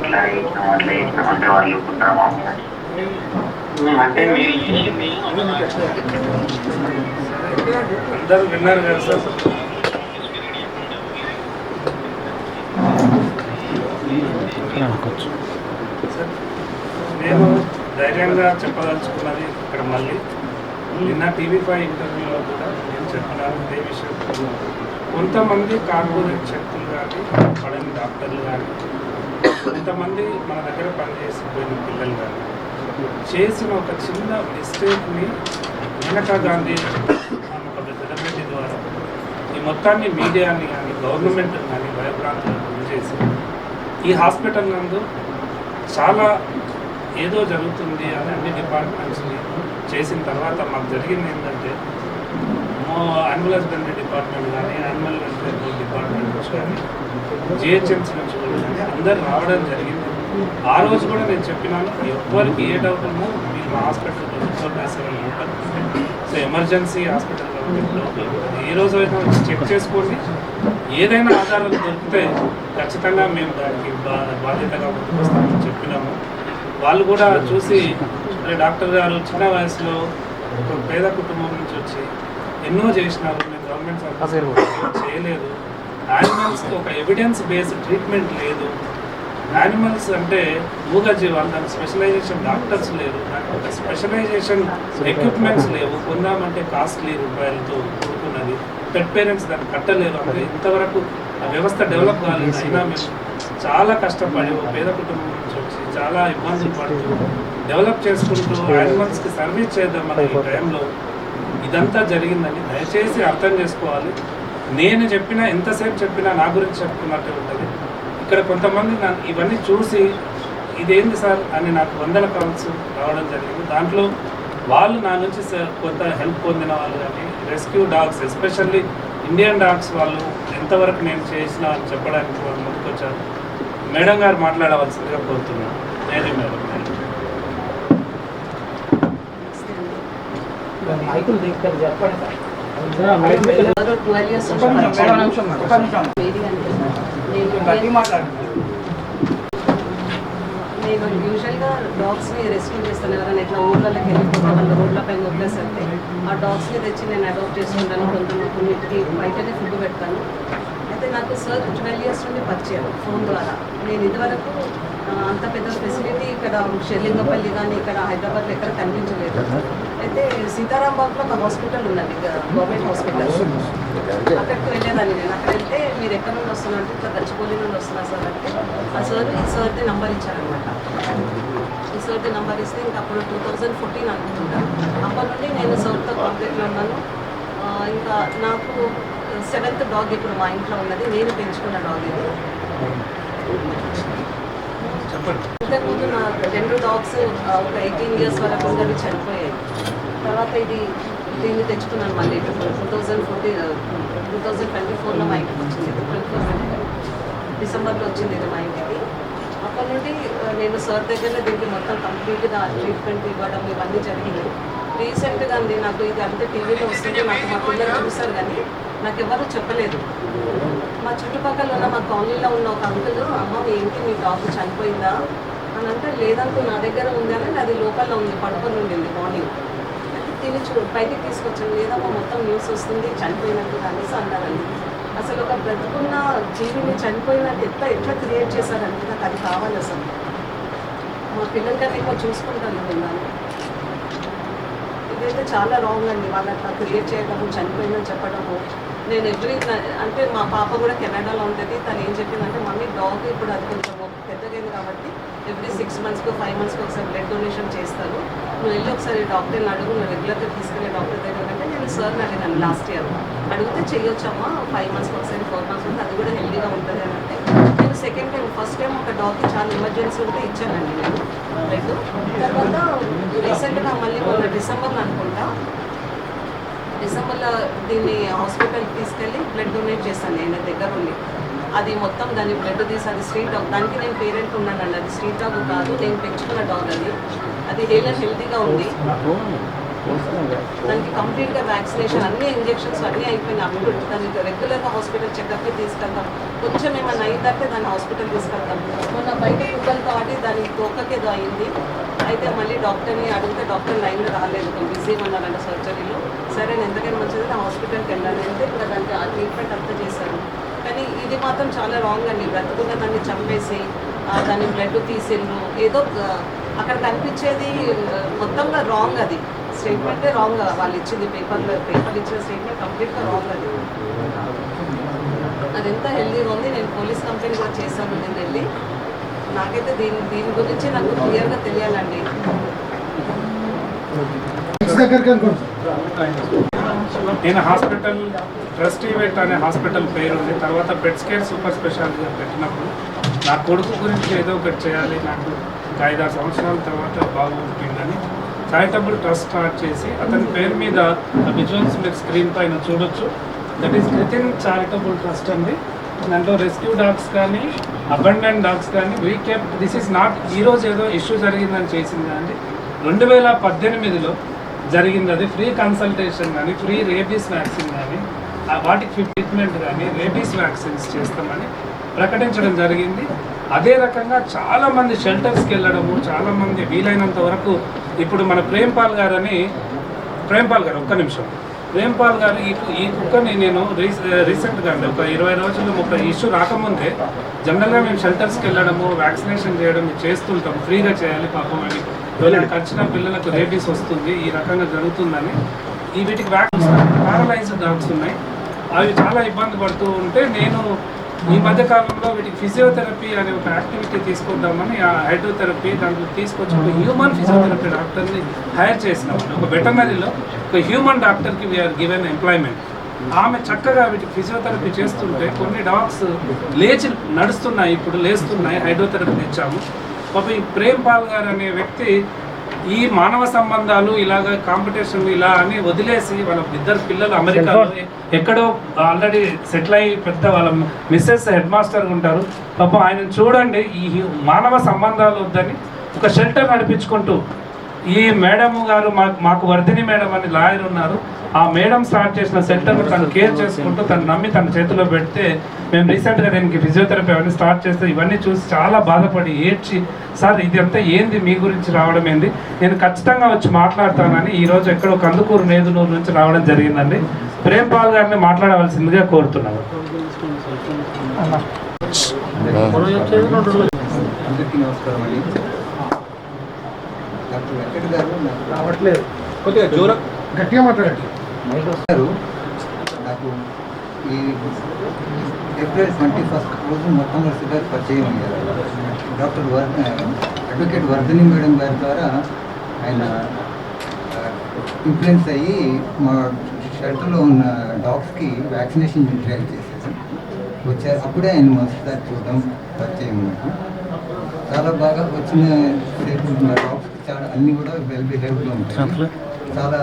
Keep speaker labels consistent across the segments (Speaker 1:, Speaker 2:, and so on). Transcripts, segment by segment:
Speaker 1: అంటే వాళ్ళు అంటే మీరు అందరూ విన్నారు కదా సార్. నేను ధైర్యంగా చెప్పదలుచుకున్నది ఇక్కడ మళ్ళీ నిన్న TV5 ఇంటర్వ్యూలో కూడా నేను చెప్పినాను ఇదే విషయం. కొంతమంది కార్పొరేట్ శక్తులు కానీ పడని డాక్టర్లు కానీ కొంతమంది మన దగ్గర పనిచేసిపోయిన పిల్లలు కానీ చేసిన ఒక చిన్న మిస్టేక్ని మేనకా గాంధీ ఒక సెలబ్రిటీ ద్వారా ఈ మొత్తాన్ని మీడియాని కానీ గవర్నమెంట్ కానీ భయభ్రాంతులకు గురి చేసి ఈ హాస్పిటల్ నందు చాలా ఏదో జరుగుతుంది అని అన్ని డిపార్ట్మెంట్స్ని చేసిన తర్వాత మాకు జరిగింది ఏంటంటే యానిమల్ హస్బెండరీ డిపార్ట్మెంట్ కానీ యానిమల్ వెల్ఫేర్ డిపార్ట్మెంట్ నుంచి కానీ GHMC నుంచి కానీ అందరు రావడం జరిగింది. ఆ రోజు కూడా నేను చెప్పినాను, ఎవరికి ఏ డౌట్ ఉన్నా మీరు మా hospital 24/7 open. So emergency hospital ఏ రోజు అయినా వచ్చి చెక్ చేసుకోండి, ఏదైనా ఆధారాలు దొరికితే ఖచ్చితంగా మేము దానికి బాధ్యతగా ముందుకు వస్తామని చెప్పినాము. వాళ్ళు కూడా చూసి డాక్టర్ గారు చిన్న వయసులో ఒక పేద కుటుంబం నుంచి వచ్చి ఎన్నో చేసినారు, మేము గవర్నమెంట్ సర్వీస్ చేయలేదు, యానిమల్స్కి ఒక ఎవిడెన్స్ బేస్డ్ ట్రీట్మెంట్ లేదు, యానిమల్స్ అంటే మూగజీవాలు, దానికి స్పెషలైజేషన్ డాక్టర్స్ లేరు, దానికి ఒక స్పెషలైజేషన్ ఎక్విప్మెంట్స్ లేవు, కొందామంటే కాస్ట్లీ రూపాయలతో కూడుకున్నది, పెట్ పేరెంట్స్ దాన్ని కట్టలేరు. అంటే ఇంతవరకు ఆ వ్యవస్థ డెవలప్ కాలేదు. అయినా మేము చాలా కష్టపడి ఒక పేద కుటుంబం నుంచి వచ్చి చాలా ఇబ్బందులు పడుతూ డెవలప్ చేసుకుంటూ యానిమల్స్కి సర్వీస్ చేద్దామన్న ఈ టైంలో ఇదంతా జరిగిందని దయచేసి అర్థం చేసుకోవాలి. నేను చెప్పినా ఎంతసేపు చెప్పినా నా గురించి చెప్పుకున్నట్టే ఉంటుంది. ఇక్కడ కొంతమంది ఇవన్నీ చూసి ఇదేంది సార్ అని నాకు 100 కాల్స్ రావడం జరిగింది. దాంట్లో వాళ్ళు నా నుంచి కొంత హెల్ప్ పొందిన వాళ్ళు కానీ rescue dogs especially Indian dogs వాళ్ళు ఎంతవరకు నేను చేసిన అని చెప్పడానికి వాళ్ళు ముందుకొచ్చారు. మేడం గారు మాట్లాడవలసిందిగా కోరుతున్నాను. నేనే మేడం.
Speaker 2: నేను యూజువల్గా డాగ్స్ని రెస్క్యూ చేస్తాను. ఎవరైనా ఇట్లా ఊళ్ళకి వెళ్ళిపోతే వాళ్ళు రోడ్లపై వదిలేసరికి ఆ డాగ్స్ని తెచ్చి నేను అడాప్ట్ చేసుకుంటాను. కొన్నింటికి బయటనే ఫుడ్ పెడతాను. అయితే నాకు సార్ 12 years నుండి పరిచయం ఫోన్ ద్వారా. నేను ఇదివరకు అంత పెద్ద ఫెసిలిటీ ఇక్కడ షెల్లింగపల్లి కానీ ఇక్కడ హైదరాబాద్లో ఎక్కడ కనిపించలేదు. అయితే సీతారాంబాగ్లో ఒక హాస్పిటల్ ఉన్నది, గవర్నమెంట్ హాస్పిటల్. అక్కడికి వెళ్ళేదాన్ని నేను. అక్కడ వెళ్తే మీరు ఎక్కడ నుండి వస్తున్నారంటే ఇట్లా గచ్చిపల్లి నుండి వస్తున్నారు సార్ అంటే ఆ సార్ ఈ సార్ది నెంబర్ ఇచ్చారనమాట. ఈ సార్ది నెంబర్ ఇస్తే ఇంకా అప్పుడు 2014 అనుకుంటున్నాను. అప్పటి నుండి నేను సార్తో కాంటాక్ట్లో ఉన్నాను. ఇంకా నాకు 7th డాగ్ ఇప్పుడు మా ఇంట్లో ఉన్నది. నేను పెంచుకున్న డాగ్ ఇది. ఇంతకుముందు నా 2 డాగ్స్ ఒక 18 years వరకు ఉండవి చనిపోయాయి. తర్వాత దీన్ని తెచ్చుకున్నాను మళ్ళీ 2024లో మా ఇంటికి వచ్చింది. డిసెంబర్లో వచ్చింది ఇది మా ఇంటికి. అప్పటి నుండి నేను సార్ దగ్గరనే దీనికి మొత్తం కంప్లీట్గా ట్రీట్మెంట్ ఇవ్వడం ఇవన్నీ జరిగింది. రీసెంట్గా అండి నాకు ఇది అంతే టీవీలో వస్తుంటే నాకు మా పిల్లలు చూశారు కానీ నాకు ఎవరు చెప్పలేదు. మా చుట్టుపక్కల ఉన్న మా కాలనీలో ఉన్న ఒక అంకుల్, అమ్మ ఏంటి మీ డాగ్ చనిపోయిందా అని అంటే, లేదంటూ నా దగ్గర ఉంది అని, అది లోపల ఉంది, పడుకొని ఉండింది మార్నింగ్. అంటే తిని బయటికి తీసుకొచ్చాను. లేదమ్మా మొత్తం న్యూస్ వస్తుంది చనిపోయినట్టు అనేసి అన్నారండి. అసలు ఒక బ్రతుకున్న జీవిని చనిపోయినట్టు ఎట్లా క్రియేట్ చేశారంటే నాకు అది కావాలి. అసలు మా పిల్లలకన్నా ఎక్కువ చూసుకుంటాను దాన్ని. ఇదైతే చాలా రాంగ్ అండి. వాళ్ళు అట్లా క్రియేట్ చేయడము, చనిపోయిందని చెప్పడము. నేను అంటే మా పాప కూడా కెనడాలో ఉంటుంది. తను ఏం చెప్పిందంటే, మమ్మీ డాగ్ ఇప్పుడు అది కొంచెం పెద్దగైంది కాబట్టి ఎవ్రీ 6 monthsకో 5 monthsకో ఒకసారి బ్లడ్ డొనేషన్ చేస్తాను, నువ్వు వెళ్ళి ఒకసారి డాక్టర్ని అడుగు, నువ్వు రెగ్యులర్గా తీసుకెళ్ళే డాక్టర్ దగ్గర కంటే నేను సార్ని అడిగాను లాస్ట్ ఇయర్. అడిగితే చేయొచ్చమ్మా 5 monthsకి ఒకసారి 4 months ఉంటే అది కూడా హెల్దీగా ఉంటుంది అని అంటే, నేను సెకండ్ టైం ఫస్ట్ టైం ఒక డాగ్కి చాలా ఎమర్జెన్సీ ఉంటే ఇచ్చానండి నేను బ్లడ్. తర్వాత రీసెంట్గా మళ్ళీ మొన్న డిసెంబర్లో అనుకుంటా, డిసెంబర్లో దీన్ని హాస్పిటల్కి తీసుకెళ్ళి బ్లడ్ డొనేట్ చేస్తాను నేను దగ్గర ఉండి. అది మొత్తం దాన్ని బ్లడ్ తీసి, అది స్ట్రీట్ డాగ్, దానికి నేను పేరెంట్ ఉన్నానండి. అది స్ట్రీట్ డాగ్ కాదు, నేను పెంచుకున్న డాగ్. అది హెల్తీగా ఉంది. దానికి కంప్లీట్గా వ్యాక్సినేషన్ అన్ని ఇంజెక్షన్స్ అన్నీ అయిపోయినాయి. అప్పుడు దానికి రెగ్యులర్గా హాస్పిటల్ చెకప్కి తీసుకెళ్తాం. కొంచెం ఏమైనా అయిందంటే దాన్ని హాస్పిటల్ తీసుకెళ్తాం. మొన్న బయట కుక్కలతో వాటి దాని తోకకేదో అయింది. అయితే మళ్ళీ డాక్టర్ని అడిగితే డాక్టర్ లైన్లో రాలేదు, కొంచెం బిజీగా ఉన్నారంట సర్జరీలో. సరే నేను ఎంతకైనా మంచిది నా హాస్పిటల్కి వెళ్ళాలి అంటే ఇంకా దానికి ఆ ట్రీట్మెంట్ అంతా చేశారు. కానీ ఇది మాత్రం చాలా రాంగ్ అండి. బ్రతుకున్న దాన్ని చంపేసి దాన్ని బ్లడ్ తీసిండ్రు. ఏదో అక్కడ కనిపించేది మొత్తంగా రాంగ్. అది స్టేట్మెంటే రాంగ్. వాళ్ళు ఇచ్చింది పేపర్ ఇచ్చిన స్టేట్మెంట్ కంప్లీట్గా రాంగ్. అది ఎంత హెల్దీగా ఉంది. నేను పోలీస్ కంప్లైంట్ కూడా చేశాను నేను వెళ్ళి. నాకైతే దీని గురించి నాకు క్లియర్గా తెలియాలండి.
Speaker 1: నేను హాస్పిటల్ ట్రస్టీవేట్ అనే హాస్పిటల్ పేరు ఉంది. తర్వాత బెడ్స్ కేర్ సూపర్ స్పెషాలిటీగా పెట్టినప్పుడు నా కొడుకు గురించి ఏదో ఒకటి చేయాలి, నాకు ఒక 5-6 సంవత్సరాల తర్వాత బాగుంటుందని చారిటబుల్ ట్రస్ట్ స్టార్ట్ చేసి అతని పేరు మీద విజువల్స్ మీరు స్క్రీన్ పైన చూడొచ్చు. దట్ ఈస్ క్రితిన్ చారిటబుల్ ట్రస్ట్ అండి. దాంట్లో రెస్క్యూ డాగ్స్ కానీ అబండెంట్ డాగ్స్ కానీ రీకెప్. దిస్ ఈజ్ నాట్ ఈరోజు ఏదో ఇష్యూ జరిగిందని చేసింది అండి. 2018లో జరిగింది. అది ఫ్రీ కన్సల్టేషన్ కానీ ఫ్రీ రేబీస్ వ్యాక్సిన్ కానీ వాటికి ట్రీట్మెంట్ కానీ రేబీస్ వ్యాక్సిన్స్ చేస్తామని ప్రకటించడం జరిగింది. అదే రకంగా చాలామంది షెల్టర్స్కి వెళ్ళడము, చాలామంది వీలైనంత వరకు ఇప్పుడు మన ప్రేమ్పాల్ గారు ఒక్క నిమిషం. ప్రేమ్పాల్ గారు ఈ కుక్కని నేను రీసెంట్గా అండి ఒక 20 రోజులు 30 ఇష్యూ రాకముందే జనరల్గా మేము షెల్టర్స్కి వెళ్ళడము, వ్యాక్సినేషన్ చేయడం చేస్తుంటాం. ఫ్రీగా చేయాలి పాపం అని ఎవరైనా ఖర్చిన పిల్లలకు రేబీస్ వస్తుంది, ఈ రకంగా జరుగుతుందని వీటికి వ్యాక్సిన్ పారలైజ్డ్ డాగ్స్ ఉన్నాయి. అవి చాలా ఇబ్బంది పడుతూ ఉంటే నేను ఈ మధ్యకాలంలో వీటికి ఫిజియోథెరపీ అనే ఒక యాక్టివిటీ తీసుకొద్దామని ఆ హైడ్రోథెరపీ దాంట్లో తీసుకొచ్చి ఒక హ్యూమన్ ఫిజియోథెరపీ డాక్టర్ని హైర్ చేసినామని. ఒక వెటర్నరీలో ఒక హ్యూమన్ డాక్టర్కి వీఆర్ గివెన్ ఎంప్లాయ్మెంట్. ఆమె చక్కగా వీటికి ఫిజియోథెరపీ చేస్తుంటే కొన్ని డాగ్స్ లేచి నడుస్తున్నాయి, ఇప్పుడు లేస్తున్నాయి. హైడ్రోథెరపీ ఇచ్చాము. పాప ఈ ప్రేమ్పాల్ గారు అనే వ్యక్తి ఈ మానవ సంబంధాలు ఇలాగ కాంపిటీషన్ ఇలా అని వదిలేసి వాళ్ళ 2 పిల్లలు అమెరికాలో ఎక్కడో ఆల్రెడీ సెటిల్ అయ్యి పెద్ద వాళ్ళ మిస్సెస్ హెడ్ మాస్టర్ ఉంటారు. పాపం ఆయన చూడండి, ఈ మానవ సంబంధాలు వద్దని ఒక షెల్టర్ నడిపించుకుంటూ ఈ మేడం గారు మాకు వర్ధిని మేడం అని లాయర్ ఉన్నారు. ఆ మేడం స్టార్ట్ చేసిన సెంటర్ను తను కేర్ చేసుకుంటూ తను నమ్మి తన చేతిలో పెడితే మేము రీసెంట్గా దీనికి ఫిజియోథెరపీ అవన్నీ స్టార్ట్ చేస్తే ఇవన్నీ చూసి చాలా బాధపడి ఏడ్చి, సార్ ఇది అంతా ఏంది, మీ గురించి రావడం ఏంది, నేను ఖచ్చితంగా వచ్చి మాట్లాడతానని ఈరోజు ఎక్కడో కందుకూరు నేదునూరు నుంచి రావడం జరిగిందండి. ప్రేమ్పాల్ గారిని మాట్లాడవలసిందిగా కోరుతున్నాను.
Speaker 3: అందరికీ నమస్కారం అండి. డాక్టర్ వెంకట గారు
Speaker 4: రావట్లేదు, కొద్దిగా జోర గట్టిగా మాట్లాడండి.
Speaker 3: గారు నాకు ఈ ఏప్రిల్ 21 రోజు మొట్టమొదటిగా పరిచయం అయ్యారు. డాక్టర్ అడ్వకేట్ వర్ధిని మేడం గారి ద్వారా ఆయన ఇన్ఫ్లుయెన్స్ అయ్యి మా షెల్టర్లో ఉన్న డాగ్స్కి వ్యాక్సినేషన్ ట్రయల్ చేసేసి వచ్చారు. అప్పుడే ఆయన మొదటిసారి చూడడం పరిచయం ఉన్నట్టు. చాలా బాగా వచ్చిన డాగ్స్కి చాలా అన్నీ కూడా వెల్ బిహేవ్డ్గా ఉంటాయి. చాలా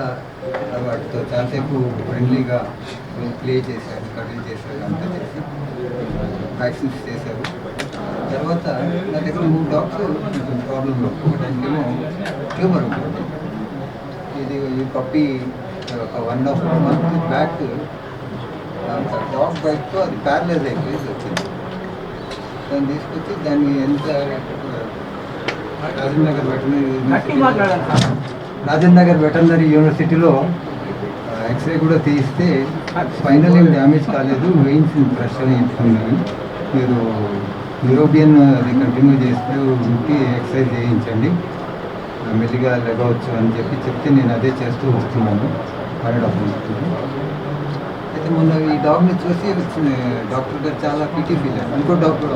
Speaker 3: వాటితో చాలాసేపు ఫ్రెండ్లీగా ప్లే చేశారు, కటింగ్ చేశారు, అంతా చేసి వ్యాక్సిన్స్ చేశారు. తర్వాత నా దగ్గర 3 డాగ్స్ ప్రాబ్లంలో ఒకటేమో ట్యూమర్ ఉంటుంది. ఈ పప్పి ఒక 1.5 month బ్యాక్ డాగ్ బైట్తో అది ప్యారలైజ్ అయిపోయి వచ్చింది. దాన్ని తీసుకొచ్చి దాన్ని ఎంత రాజేంద్ర వెటర్నరీ యూనివర్సిటీలో ఎక్స్రే కూడా తీస్తే స్పైనల్ ఏం డ్యామేజ్ కాలేదు, వెయిన్స్ ప్రెషర్ ఇస్తున్నాయి, మీరు యూరోపియన్ అది కంటిన్యూ చేస్తూ ఉంటే ఎక్సర్సైజ్ చేయించండి, మెల్లిగా లెగవచ్చు అని చెప్తే నేను అదే చేస్తూ వస్తున్నాను. 1.5 month. అయితే మొన్న ఈ డాగ్ని చూసి డాక్టర్ గారు చాలా పీటీ ఫీల్ అయ్యారు. ఇంకో డాక్టర్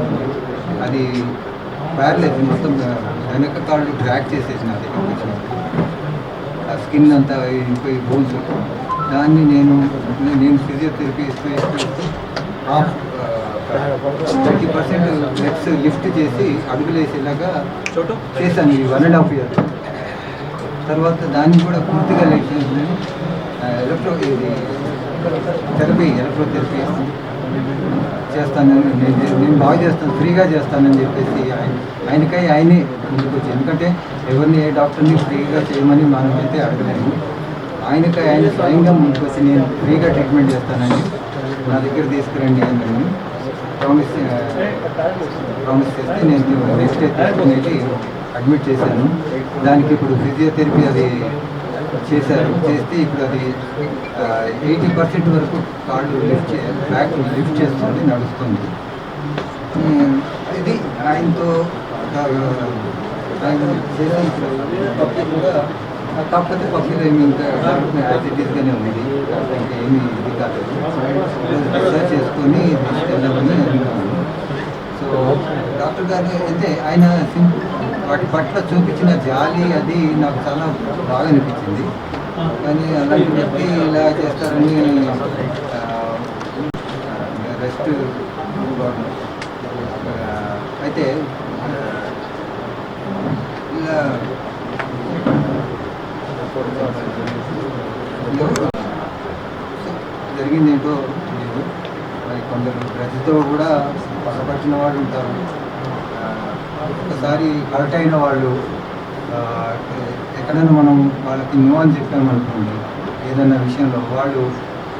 Speaker 3: అది ప్యారలైజ్ మొత్తం వెనక కాళ్ళు డ్రాక్ చేసేసినది, ఆ స్కిన్ అంతా ఇంకో బోన్స్. దాన్ని నేను ఫిజియోథెరపీ ఇస్తూ 30% లెగ్స్ లిఫ్ట్ చేసి అడుగులేసేలాగా చేశాను ఈ 1.5 years. తర్వాత దాన్ని కూడా పూర్తిగా ఎలక్ట్రోథెరపీ చేస్తానని నేను బాగా చేస్తాను, ఫ్రీగా చేస్తానని చెప్పేసి ఆయనే ముందుకు వచ్చి, ఎందుకంటే ఎవరిని ఏ డాక్టర్ని ఫ్రీగా చేయమని మనమైతే అడగలేము. ఆయన స్వయంగా ముందుకు వచ్చి నేను ఫ్రీగా ట్రీట్మెంట్ చేస్తానండి, నా దగ్గర తీసుకురండి అని ప్రామిస్ చేస్తే నేను నెక్స్ట్ డే తీసుకునేది అడ్మిట్ చేశాను. దానికి ఇప్పుడు ఫిజియోథెరపీ అది చేస్తే ఇప్పుడు అది 80% వరకు కాళ్ళు బ్యాక్ లిఫ్ట్ చేస్తుంది, నడుస్తుంది. ఇది ఆయనతో ఆయన చేసే ఇప్పుడు పప్పి కూడా, కాకపోతే పప్పిలో ఏమి ఇంకా యాక్టివిటీస్గానే ఉంది, ఇంకా ఏమి ఇది కాలేదు. రీసెర్చ్ చేసుకొని తీసుకెళ్ళామని అనుకున్నాను. సో డాక్టర్ గారు అయితే ఆయన వాటి పట్ల చూపించిన జాలి అది నాకు చాలా బాగా అనిపించింది. కానీ అలాంటి వ్యక్తి ఇలా చేస్తారని రెస్ట్ అయితే ఇలా జరిగిందేంటో తెలియదు. మరి కొందరు ప్రతితో కూడా పసపట్టిన వాళ్ళు ఉంటారు, ఒకసారి హర్ట్ అయిన వాళ్ళు ఎక్కడైనా మనం వాళ్ళకి నో అని చెప్పామనుకోండి ఏదైనా విషయంలో, వాళ్ళు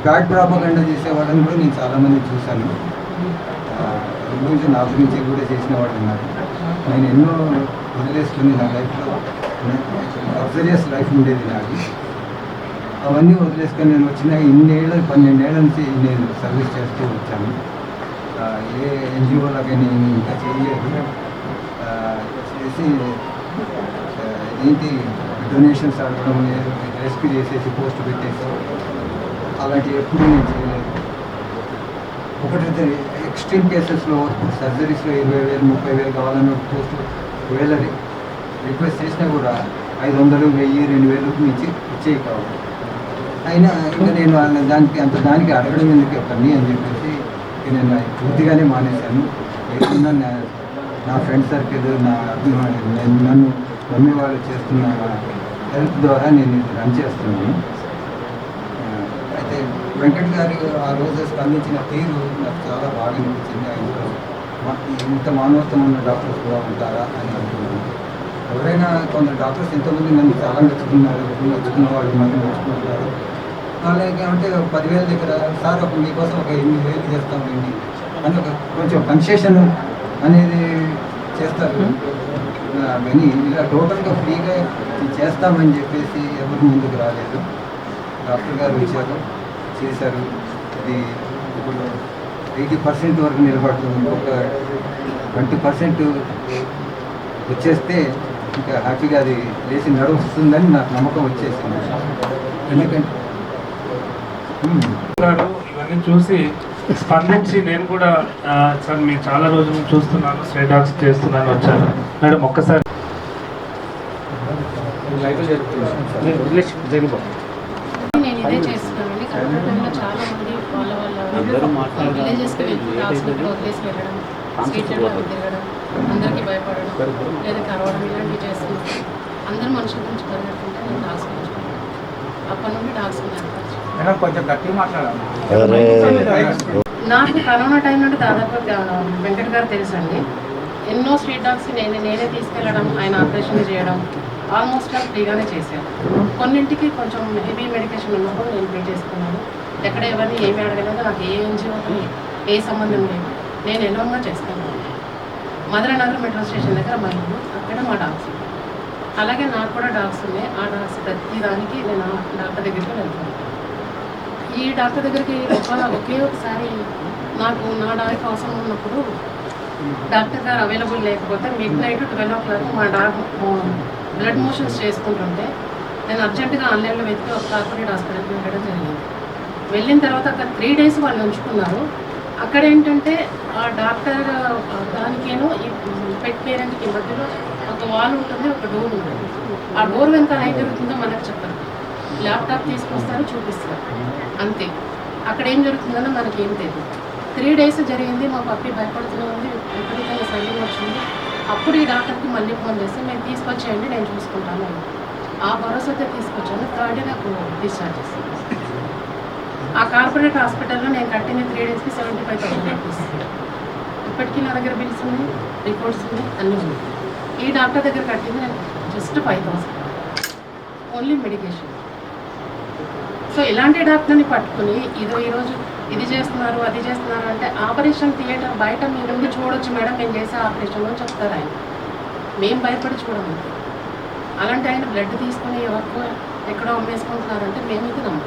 Speaker 3: బ్యాడ్ ప్రాపగండా చేసే వాళ్ళని కూడా నేను చాలామంది చూశాను. గురించి నా గురించి కూడా చేసిన వాళ్ళు ఉన్నారు. నేను ఎన్నో వదిలేసుకుని నా లైఫ్లో లగ్జరియస్ లైఫ్ ఉండేది నాకు, అవన్నీ వదిలేసుకొని నేను వచ్చిన 12 ఏళ్ళ నుంచి నేను సర్వీస్ చేస్తూ వచ్చాను. ఏ ఎన్జిఓలకి నేను ఇంకా చేయలేదు. చేసి ఏంటి డొనేషన్స్ అడగడం, రెస్క్యూ చేసేసి పోస్ట్ పెట్టేసి అలాంటివి ఎప్పుడూ నేను చేయలేదు. ఒకటైతే ఎక్స్ట్రీమ్ కేసెస్లో సర్జరీస్లో 20,000 30,000 కావాలని పోస్ట్ ఒకవేళ రిక్వెస్ట్ చేసినా కూడా 500 1000 2000 మించి ఇచ్చేవి కావాలి. అయినా ఇంకా నేను దానికి అడగడం ఎందుకు ఒకరిని అని చెప్పేసి నేను పూర్తిగానే మానేశాను. ఏదన్నా నా ఫ్రెండ్ సర్కిల్, నన్ను నమ్మి వాళ్ళు చేస్తున్న హెల్ప్ ద్వారా నేను ఇది రన్ చేస్తున్నాను. అయితే వెంకట్ గారు ఆ రోజు స్పందించిన తీరు నాకు చాలా బాగా అనిపించింది. ఆయనలో ఇంత మానవత్వం ఉన్న డాక్టర్స్ కూడా ఉంటారా అని అనుకున్నాను. ఎవరైనా కొందరు డాక్టర్స్ ఎంతోమంది నన్ను చాలా నచ్చుకున్న వాళ్ళు మనకు నచ్చుకుంటారు. వాళ్ళకి అంటే 10,000 దగ్గర సార్ ఒక మీకోసం ఒక 8,000 చేస్తామండి అని ఒక కొంచెం కన్సెషన్ అనేది చేస్తారు. కానీ ఇలా టోటల్గా ఫ్రీగా చేస్తామని చెప్పేసి ఎవరు ముందుకు రాలేదు. డాక్టర్ గారు వచ్చారు, చేశారు. ఇది ఇప్పుడు 80% వరకు నిలబడుతుంది. ఒక 20% వచ్చేస్తే ఇంకా హ్యాపీగా అది లేచి నడుస్తుందని నాకు నమ్మకం వచ్చేసింది. ఎందుకంటే
Speaker 1: ఇవన్నీ చూసి స్పందించి నేను కూడా సార్ మీరు చాలా రోజుల నుంచి చూస్తున్నాను, స్ట్రే డాగ్స్ చేస్తున్నాను వచ్చాను. మేడం ఒక్కసారి
Speaker 5: నేను ఇదే చేస్తున్నానండి. కరోనా టైంలో చాలా మంది వాళ్ళ విలేజెస్కి వెళ్ళి హాస్పిటల్ వదిలేసి వెళ్ళడం, స్ట్రీట్లో తిరగడం, అందరికీ భయపడడం లేదా కరవడం ఇలాంటివి చేస్తున్నాను. అందరు మనుషుల గురించి కలిగినట్టుంటే నేను డాగ్స్ పెంచుకున్నాను. అప్పటి నుండి డాగ్స్
Speaker 4: కొంచెం గట్టిగా మాట్లాడాలి.
Speaker 5: నాకు కరోనా టైం నుండి దాదాపు వెంకట్ గారు తెలుసండి. ఎన్నో స్ట్రీట్ డాగ్స్ నేనే తీసుకెళ్ళడం, ఆయన ఆపరేషన్ చేయడం ఆల్మోస్ట్ ఆల్ ఫ్రీగానే చేశాను. కొన్నింటికి కొంచెం హెవీ మెడికేషన్ ఉన్నప్పుడు నేను పే చేసుకున్నాను. ఎక్కడ ఎవరిని ఏమి అడగలేదు, నాకు ఏ ఎన్జిఓకి ఏ సంబంధం లేదు. నేను ఎన్నోగా చేస్తాను. మధురనగర్ మెట్రో స్టేషన్ దగ్గర మా ఇల్లు, అక్కడ మా డాగ్స్. అలాగే నాకు కూడా డాగ్స్ ఉన్నాయి. ఆ డాగ్స్ ప్రతిదానికి నేను డాక్టర్ దగ్గరికి వెళ్తాను. ఈ డాక్టర్ దగ్గరికి ఒకే ఒకసారి నాకు నా డాగ్కి అవసరం ఉన్నప్పుడు డాక్టర్ గారు అవైలబుల్ లేకపోతే మిడ్నైట్ 12 o'clock మా డాగ్ బ్లడ్ మోషన్స్ చేసుకుంటుంటే నేను అర్జెంటుగా ఆన్లైన్లో వెతికి ఒక కార్పొరేట్ హాస్పిటల్కి వెళ్ళడం జరిగింది. వెళ్ళిన తర్వాత అక్కడ 3 days వాళ్ళు ఉంచుకున్నారు. అక్కడ ఏంటంటే ఆ డాక్టర్ దానికేనో ఈ పెట్ పేరెంట్కి మధ్యలో ఒక వాల్ ఉంటుంది, ఒక డోర్ ఉంటుంది. ఆ డోర్ వెనకాల ఏం జరుగుతుందో మనకు చెప్పరు. ల్యాప్టాప్ తీసుకొస్తారు, చూపిస్తారు, అంతే. అక్కడ ఏం జరుగుతుందో మనకేం తెలియదు. 3 days జరిగింది. మా పప్పి భయపడుతూనే ఉంది, విపరీతంగా సైలింగ్ వచ్చింది. అప్పుడు ఈ డాక్టర్కి మళ్ళీ ఫోన్ చేసి నేను తీసుకొచ్చేయండి, నేను చూసుకుంటాను. ఆ భరోసాతో తీసుకొచ్చాను. థర్డ్ నాకు డిశ్చార్జ్ చేస్తాను. ఆ కార్పొరేట్ హాస్పిటల్లో నేను కట్టిన 3 daysకి 75,000 రూపీస్. ఇప్పటికీ నా దగ్గర బిల్స్ ఉన్నాయి, రిపోర్ట్స్ ఉన్నాయి, అన్నీ ఉన్నాయి. ఈ డాక్టర్ దగ్గర కట్టింది నేను జస్ట్ 5,000 ఓన్లీ మెడికేషన్. సో ఇలాంటి డాక్టర్ని పట్టుకుని ఈరోజు ఇది చేస్తున్నారు అది చేస్తున్నారు అంటే ఆపరేషన్ థియేటర్ బయట మీ ముందు చూడొచ్చు మేడం మేము చేసే ఆపరేషన్ అని చెప్తారు ఆయన. మేము భయపడి చూడము. అలాంటి ఆయన బ్లడ్ తీసుకొని ఎవరికో ఎక్కడో అమ్మేసుకుంటున్నారంటే మేమైతే నమ్మం.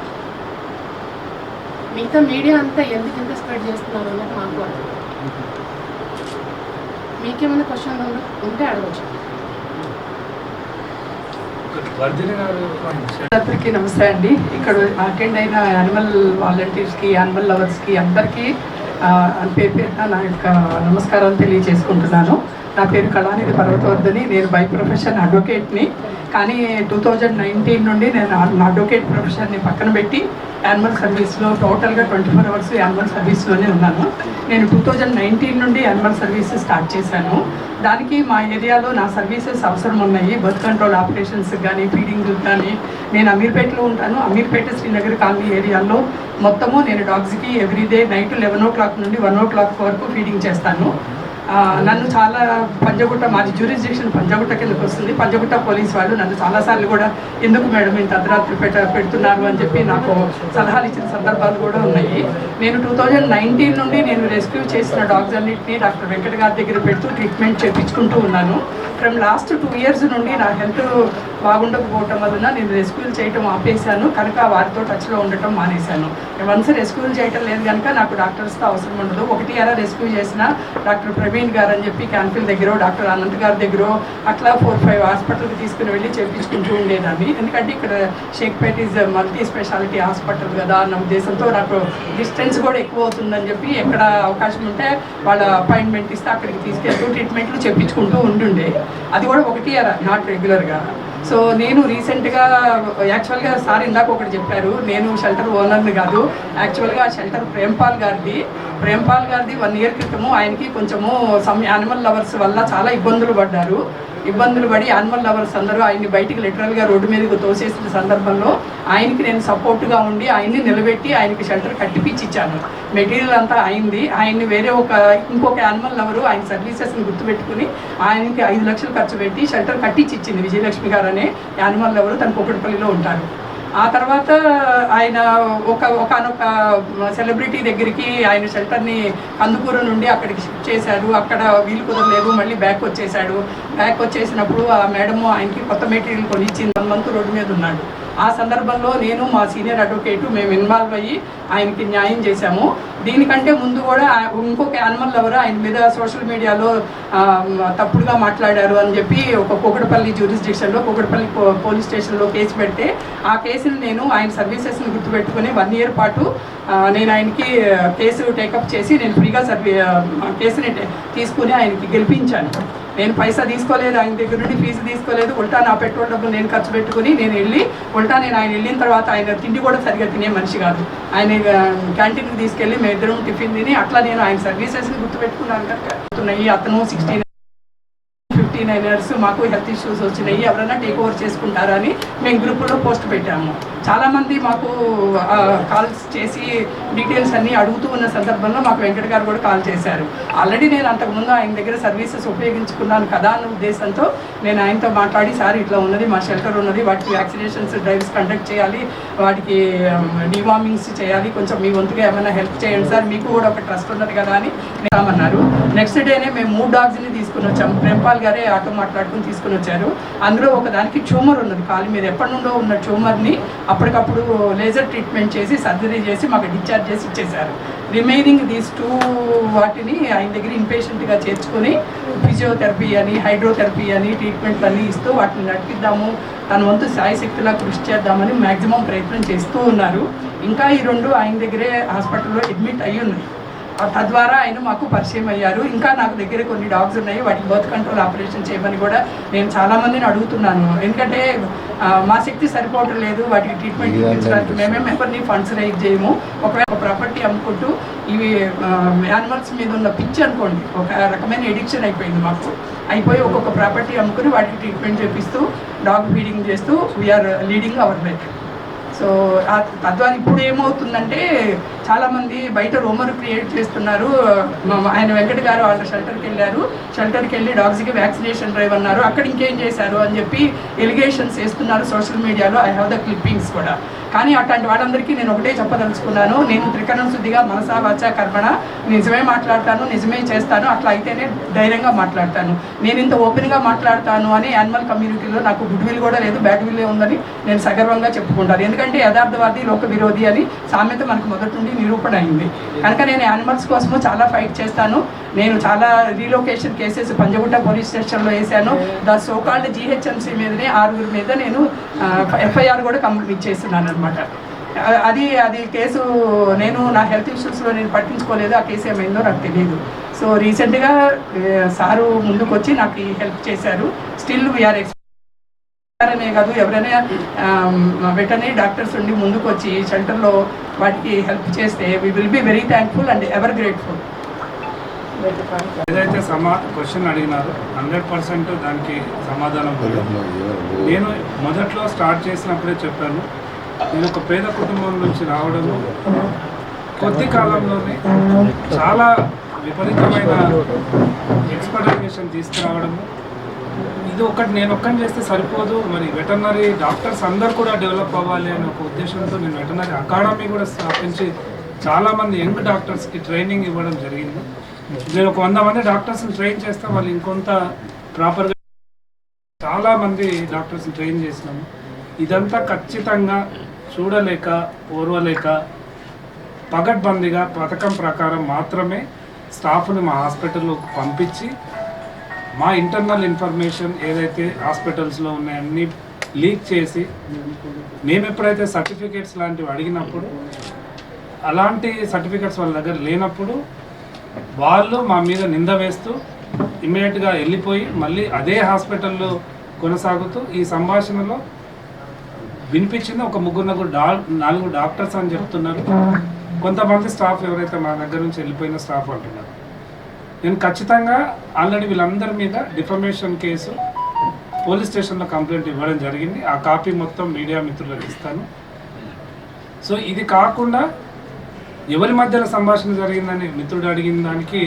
Speaker 5: మిగతా మీడియా అంతా ఎందుకు ఇంత స్ప్రెడ్ చేస్తున్నారు అనేది మాకు అర్థం. మీకేమైనా క్వశ్చన్ ఉంటే అడగచ్చు.
Speaker 6: అందరికీ నమస్తే అండి. ఇక్కడ అటెండ్ అయిన యానిమల్ వాలంటీర్స్కి, యానిమల్ లవర్స్కి అందరికీ పేరు పేరున నా యొక్క నమస్కారాలు తెలియజేసుకుంటున్నాను. నా పేరు కళానిధి పర్వతవర్ధని. నేను బై ప్రొఫెషన్ అడ్వకేట్ని. కానీ 2019 నుండి నేను నా అడ్వకేట్ ప్రొఫెషన్ని పక్కన పెట్టి యానిమల్ సర్వీస్లో టోటల్గా 24 అవర్స్ యానిమల్ సర్వీస్లోనే ఉన్నాను. నేను 2019 నుండి యానిమల్ సర్వీస్ స్టార్ట్ చేశాను. దానికి మా ఏరియాలో నా సర్వీసెస్ అవసరం ఉన్నాయి. బర్త్ కంట్రోల్ ఆపరేషన్స్ కానీ, ఫీడింగ్ కానీ. నేను అమీర్పేటలో ఉంటాను. అమీర్పేట శ్రీనగర్ కాలనీ ఏరియాలో మొత్తము నేను డాగ్స్కి ఎవ్రీడే నైట్ 11 o'clock నుండి 1 o'clock వరకు ఫీడింగ్ చేస్తాను. నన్ను చాలా పంజగుట్ట, మాది జ్యూరిస్డిక్షన్ పంజగుట్ట కిందకు వస్తుంది. పంజగుట్ట పోలీస్ వాళ్ళు నన్ను చాలాసార్లు కూడా ఎందుకు మేడం ఇంత అర్ధరాత్రి పెడుతున్నారు అని చెప్పి నాకు సలహాలు ఇచ్చిన సందర్భాలు కూడా ఉన్నాయి. నేను 2019 నుండి నేను రెస్క్యూ చేసిన డాగ్స్ అన్నింటినీ డాక్టర్ వెంకట గారి దగ్గర పెడుతూ ట్రీట్మెంట్ చేయించుకుంటూ ఉన్నాను. ఫ్రమ్ లాస్ట్ 2 years నుండి నా హెల్త్ బాగుండకపోవటం వలన నేను రెస్క్యూలు చేయటం ఆపేశాను. కనుక వారితో టచ్లో ఉండటం మానేశాను. వన్స్ రెస్క్యూలు చేయటం లేదు కనుక నాకు డాక్టర్స్తో అవసరం ఉండదు. ఒకటి అలా రెస్క్యూ చేసిన డాక్టర్ ప్రవీణ్ గారు అని చెప్పి క్యాన్ఫిల్ దగ్గర, డాక్టర్ అనంత్ గారి దగ్గర అట్లా 4-5 హాస్పిటల్కి తీసుకుని వెళ్ళి చేయించుకుంటూ ఉండేదాన్ని. ఎందుకంటే ఇక్కడ Shaikpet is multi speciality hospital కదా అన్న ఉద్దేశంతో నాకు డిస్టెన్స్ కూడా ఎక్కువ అవుతుందని చెప్పి ఎక్కడ అవకాశం ఉంటే వాళ్ళ అపాయింట్మెంట్ ఇస్తే అక్కడికి తీసుకెళ్తూ ట్రీట్మెంట్లు చేయించుకుంటూ ఉంటుండే. అది కూడా ఒకటి అలా నాట్ రెగ్యులర్గా. సో నేను రీసెంట్గా యాక్చువల్గా సార్ ఇందాక ఒకటి చెప్పారు, నేను షెల్టర్ ఓనర్ని కాదు. యాక్చువల్గా షెల్టర్ ప్రేమ్పాల్ గారిది 1 year క్రితము ఆయనకి కొంచెము యానిమల్ లవర్స్ వల్ల చాలా ఇబ్బందులు పడి యానిమల్ లవర్స్ అందరూ ఆయన్ని బయటికి లిటరల్గా రోడ్డు మీదకి తోసేసిన సందర్భంలో ఆయనకి నేను సపోర్ట్గా ఉండి ఆయన్ని నిలబెట్టి ఆయనకి షెల్టర్ కట్టిపిచ్చిచ్చాను. మెటీరియల్ అంతా అయింది. ఆయన్ని వేరే ఇంకొక యానిమల్ లవరు ఆయన సర్వీసెస్ని గుర్తుపెట్టుకుని ఆయనకి 5 లక్షలు ఖర్చు పెట్టి షెల్టర్ కట్టించిచ్చింది. విజయలక్ష్మి గారు అనే యానిమల్ లవరు, తను కుక్కటిపల్లిలో ఉంటారు. ఆ తర్వాత ఆయన ఒకనొక సెలబ్రిటీ దగ్గరికి ఆయన షెల్టర్ని కందుకూరు నుండి అక్కడికి షిఫ్ట్ చేశారు. అక్కడ వీలు కుదరలేదు, మళ్ళీ బ్యాక్ వచ్చేసినప్పుడు ఆ మేడము ఆయనకి కొత్త మెటీరియల్ కొనిచ్చింది. 1 month రోడ్డు మీద ఉన్నాడు. ఆ సందర్భంలో నేను మా సీనియర్ అడ్వకేటు మేము ఇన్వాల్వ్ అయ్యి ఆయనకి న్యాయం చేశాము. దీనికంటే ముందు కూడా ఇంకొక యానిమల్ లవర్ ఆయన మీద సోషల్ మీడియాలో తప్పుడుగా మాట్లాడారు అని చెప్పి ఒక కూకట్పల్లి జ్యూరిస్డిక్షన్లో కూకట్పల్లి పోలీస్ స్టేషన్లో కేసు పెడితే ఆ కేసుని నేను ఆయన సర్వీసెస్ని గుర్తుపెట్టుకుని 1 year పాటు నేను ఆయనకి కేసు టేకప్ చేసి నేను ఫ్రీగా కేసుని తీసుకుని ఆయనకి గెలిపించాను. నేను పైసా తీసుకోలేదు, ఆయన దగ్గర నుండి ఫీజు తీసుకోలేదు. ఉల్టా నా పెట్రోల్ డబ్బులు నేను ఖర్చు పెట్టుకుని నేను ఆయన వెళ్ళిన తర్వాత ఆయన తిండి కూడా సరిగ్గా తినే మనిషి కాదు. ఆయన క్యాంటీన్కి తీసుకెళ్ళి మేము ఇద్దరం టిఫిన్ తిని అట్లా నేను ఆయన సర్వీసెస్ని గుర్తుపెట్టుకున్నాను కనుక. అతను 69 years, మాకు హెల్త్ ఇష్యూస్ వచ్చినాయి, ఎవరైనా టేక్ ఓవర్ చేసుకుంటారా అని మేము గ్రూపులో పోస్ట్ పెట్టాము. చాలామంది మాకు కాల్స్ చేసి డీటెయిల్స్ అన్నీ అడుగుతూ ఉన్న సందర్భంలో మాకు వెంకట గారు కూడా కాల్ చేశారు. ఆల్రెడీ నేను అంతకుముందు ఆయన దగ్గర సర్వీసెస్ ఉపయోగించుకున్నాను కదా అన్న ఉద్దేశంతో నేను ఆయనతో మాట్లాడి, సార్ ఇట్లా ఉన్నది, మా షెల్టర్ ఉన్నది, వాటికి వ్యాక్సినేషన్స్ డ్రైవ్స్ కండక్ట్ చేయాలి, వాటికి డివార్మింగ్స్ చేయాలి, కొంచెం మీ వంతుగా ఏమైనా హెల్ప్ చేయండి సార్, మీకు కూడా ఒక ట్రస్ట్ ఉన్నది కదా అని అన్నారు. నెక్స్ట్ డేనే మేము 3 dogsని తీసుకుని వచ్చాము. ప్రేమ్పాల్ గారే ఆటో మాట్లాడుకుని తీసుకుని వచ్చారు. అందులో ఒకదానికి ట్యూమర్ ఉన్నది, కాలు మీద ఎప్పటి నుండో ఉన్న ట్యూమర్ని అప్పటికప్పుడు లేజర్ ట్రీట్మెంట్ చేసి సర్జరీ చేసి మాకు డిశ్చార్జ్ చేసి ఇచ్చేశారు. రిమైనింగ్ దీస్ 2 వాటిని ఆయన దగ్గర ఇన్పేషెంట్గా చేర్చుకొని ఫిజియోథెరపీ అని, హైడ్రోథెరపీ అని ట్రీట్మెంట్లు అన్నీ ఇస్తూ వాటిని నడిపిద్దాము, తన వంతు శాయశక్తిలా కృషి చేద్దామని మ్యాక్సిమం ప్రయత్నం చేస్తూ ఉన్నారు. ఇంకా ఈ 2 ఆయన దగ్గరే హాస్పిటల్లో అడ్మిట్ అయ్యి ఉన్నాయి. తద్వారా ఆయన మాకు పరిచయం అయ్యారు. ఇంకా నాకు దగ్గర కొన్ని డాగ్స్ ఉన్నాయి, వాటికి బర్త్ కంట్రోల్ ఆపరేషన్ చేయమని కూడా నేను చాలామందిని అడుగుతున్నాను. ఎందుకంటే మా శక్తి సరిపోవటం లేదు వాటికి ట్రీట్మెంట్ ఇప్పించడానికి. మేమేం ఎవరిని ఫండ్స్ రైజ్ చేయము. ఒకవేళ ప్రాపర్టీ అమ్ముకుంటూ ఇవి యానిమల్స్ మీద ఉన్న పిచ్చి అనుకోండి, ఒక రకమైన ఎడిక్షన్ అయిపోయింది మాకు. అయిపోయి ఒక్కొక్క ప్రాపర్టీ అమ్ముకుని వాటికి ట్రీట్మెంట్ చేపిస్తూ డాగ్ ఫీడింగ్ చేస్తూ we're leading our life. So తద్వారా ఇప్పుడు ఏమవుతుందంటే చాలామంది బయట రూమర్ క్రియేట్ చేస్తున్నారు. ఆయన వెంకట గారు వాళ్ళ షెల్టర్కి వెళ్ళి డాగ్స్కి వ్యాక్సినేషన్ డ్రైవ్ అన్నారు, అక్కడ ఇంకేం చేశారు అని చెప్పి ఎలిగేషన్స్ వేస్తున్నారు సోషల్ మీడియాలో. ఐ హ్యావ్ ద క్లిప్పింగ్స్ కూడా. కానీ అట్లాంటి వాళ్ళందరికీ నేను ఒకటే చెప్పదలుచుకున్నాను, నేను త్రికరణ శుద్ధిగా మనసా వాచా కర్మణ నిజమే మాట్లాడతాను, నిజమే చేస్తాను, అట్లా అయితేనే ధైర్యంగా మాట్లాడతాను. నేను ఇంత ఓపెన్గా మాట్లాడతాను అని యానిమల్ కమ్యూనిటీలో నాకు గుడ్ విల్ కూడా లేదు, బ్యాడ్ విల్ ఉందని నేను సగర్వంగా చెప్పుకుంటాను. ఎందుకంటే యథార్థవాది లోక విరోధి అని సామెత మనకు మొదటి నుండి నిరూపణ అయింది. కనుక నేను యానిమల్స్ కోసము చాలా ఫైట్ చేస్తాను. నేను చాలా రీలొకేషన్ కేసెస్ పంజగుట్ట పోలీస్ స్టేషన్లో వేశాను. ద సోకాల్డ్ GHMC మీదనే 6 మీద నేను FIR కూడా కంప్లీట్ చేస్తున్నాను అనమాట. అది కేసు నేను నా హెల్త్ ఇష్యూస్లో నేను పట్టించుకోలేదు, ఆ కేసు ఏమైందో నాకు తెలియదు. సో రీసెంట్గా సారు ముందుకు వచ్చి నాకు హెల్ప్ చేశారు. స్టిల్ వీఆర్ అనే కాదు, ఎవరైనా వెటర్నరీ డాక్టర్స్ ఉండి ముందుకు వచ్చి సెంటర్లో వాటికి హెల్ప్ చేస్తే we will be very thankful and ever grateful.
Speaker 1: ఏదైతే క్వశ్చన్ అడిగినారో 100% దానికి సమాధానం ఉంది. నేను మొదట్లో స్టార్ట్ చేసినప్పుడే చెప్పాను, నేను ఒక పేద కుటుంబం నుంచి రావడము, కొద్ది కాలంలోనే చాలా విపరీతమైన ఎక్స్పర్టైజేషన్ తీసుకురావడము, ఇది ఒకటి నేను ఒక్కని చేస్తే సరిపోదు, మరి వెటర్నరీ డాక్టర్స్ అందరు కూడా డెవలప్ అవ్వాలి అనే ఒక ఉద్దేశంతో నేను వెటర్నరీ అకాడమీ కూడా స్థాపించి చాలామంది యంగ్ డాక్టర్స్కి ట్రైనింగ్ ఇవ్వడం జరిగింది. నేను ఒక 100 మంది డాక్టర్స్ని ట్రైన్ చేస్తే వాళ్ళు ఇంకొంత ప్రాపర్గా చాలామంది డాక్టర్స్ని ట్రైన్ చేసినాము. ఇదంతా ఖచ్చితంగా చూడలేక ఓర్వలేక పగడ్బందీగా పథకం ప్రకారం మాత్రమే స్టాఫ్ని మా హాస్పిటల్లో పంపించి మా ఇంటర్నల్ ఇన్ఫర్మేషన్ ఏదైతే హాస్పిటల్స్లో ఉన్నాయన్నీ లీక్ చేసి, మేము ఎప్పుడైతే సర్టిఫికేట్స్ లాంటివి అడిగినప్పుడు అలాంటి సర్టిఫికేట్స్ వాళ్ళ దగ్గర లేనప్పుడు వాళ్ళు మా మీద నింద వేస్తూ ఇమ్మీడియట్గా వెళ్ళిపోయి మళ్ళీ అదే హాస్పిటల్లో కొనసాగుతూ ఈ సంభాషణలో వినిపించింది ఒక 4 డాక్టర్స్ అని చెప్తున్నారు. కొంతమంది స్టాఫ్ ఎవరైతే మా దగ్గర నుంచి వెళ్ళిపోయిన స్టాఫ్ అంటున్నారు. నేను ఖచ్చితంగా ఆల్రెడీ వీళ్ళందరి మీద డిఫమేషన్ కేసు పోలీస్ స్టేషన్లో కంప్లైంట్ ఇవ్వడం జరిగింది. ఆ కాపీ మొత్తం మీడియా మిత్రులకు ఇస్తాను. సో ఇది కాకుండా ఎవరి మధ్యలో సంభాషణ జరిగిందని మిత్రుడు అడిగిన దానికి